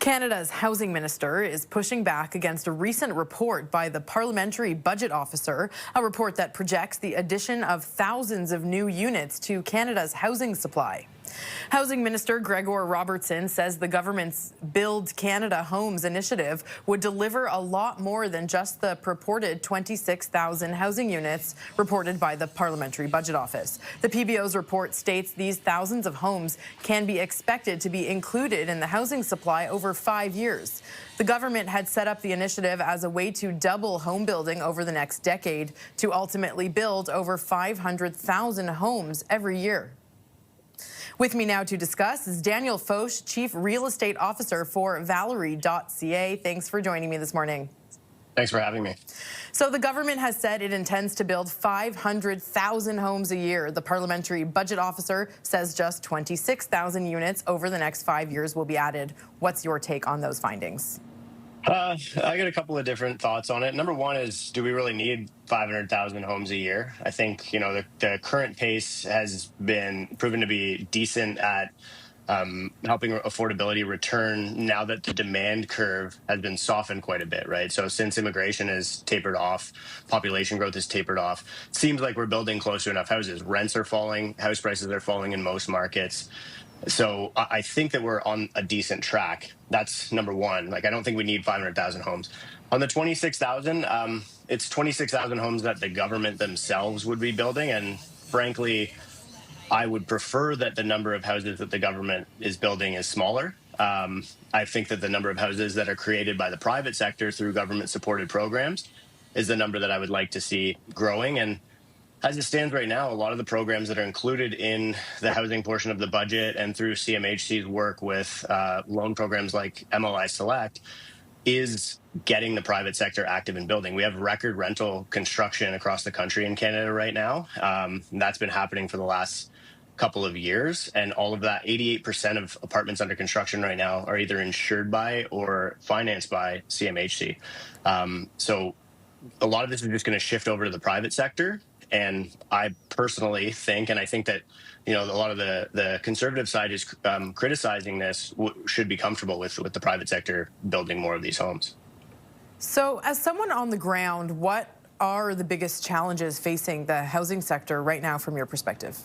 Canada's housing minister is pushing back against a recent report by the Parliamentary Budget Officer, a report that projects the addition of thousands of new units to Canada's housing supply. Housing Minister Gregor Robertson says the government's Build Canada Homes initiative would deliver a lot more than just the purported 26,000 housing units reported by the Parliamentary Budget Office. The PBO's report states these thousands of homes can be expected to be included in the housing supply over 5 years. The government had set up the initiative as a way to double home building over the next decade to ultimately build over 500,000 homes every year. With me now to discuss is Daniel Koch, Chief Real Estate Officer for Valery.ca. Thanks for joining me this morning. Thanks for having me. So the government has said it intends to build 500,000 homes a year. The Parliamentary Budget Officer says just 26,000 units over the next 5 years will be added. What's your take on those findings? I got a couple of different thoughts on it. Number one is, do we really need 500,000 homes a year? I think, the current pace has been proven to be decent at helping affordability return now that the demand curve has been softened quite a bit, right? So since immigration has tapered off, population growth has tapered off, it seems like we're building close to enough houses. Rents are falling, house prices are falling in most markets. So I think that we're on a decent track. That's number one. I don't think we need 500,000 homes. On the 26,000, it's 26,000 homes that the government themselves would be building. And frankly, I would prefer that the number of houses that the government is building is smaller. I think that the number of houses that are created by the private sector through government-supported programs is the number that I would like to see growing. And as it stands right now, a lot of the programs that are included in the housing portion of the budget and through CMHC's work with loan programs like MLI Select is getting the private sector active in building. We have record rental construction across the country in Canada right now. That's been happening for the last couple of years. And all of that, 88% of apartments under construction right now are either insured by or financed by CMHC. So a lot of this is just going to shift over to the private sector. And I personally think, and I think that, a lot of the conservative side is criticizing this, should be comfortable with the private sector building more of these homes. So as someone on the ground, what are the biggest challenges facing the housing sector right now from your perspective?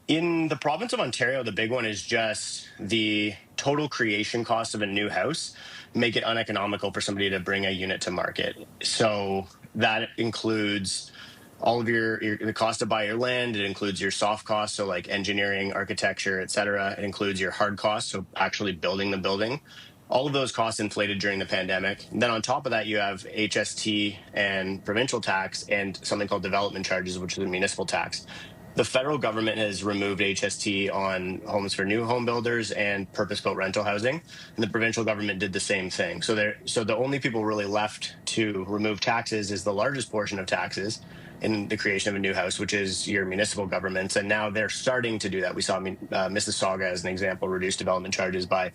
In the province of Ontario, the big one is just the total creation cost of a new house make it uneconomical for somebody to bring a unit to market. So that includes all of the cost to buy your land. It includes your soft costs, so like engineering, architecture, et cetera. It includes your hard costs, so actually building the building. All of those costs inflated during the pandemic. And then on top of that, you have HST and provincial tax and something called development charges, which is a municipal tax. The federal government has removed HST on homes for new home builders and purpose-built rental housing, and the provincial government did the same thing. So the only people really left to remove taxes is the largest portion of taxes in the creation of a new house, which is your municipal governments, and now they're starting to do that. We saw Mississauga, as an example, reduce development charges by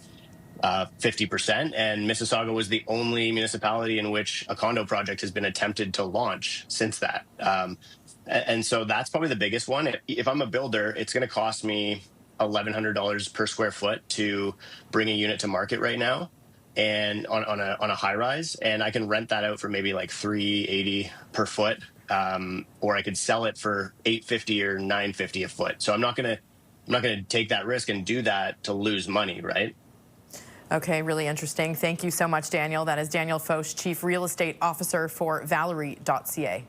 50%, and Mississauga was the only municipality in which a condo project has been attempted to launch since that. And so that's probably the biggest one. If I'm a builder, it's going to cost me $1,100 per square foot to bring a unit to market right now, and on a high rise, and I can rent that out for maybe like $380 per foot, or I could sell it for $850 or $950 a foot. So I'm not going to take that risk and do that to lose money, right? Okay, really interesting. Thank you so much, Daniel. That is Daniel Koch, Chief Real Estate Officer for Valery.ca.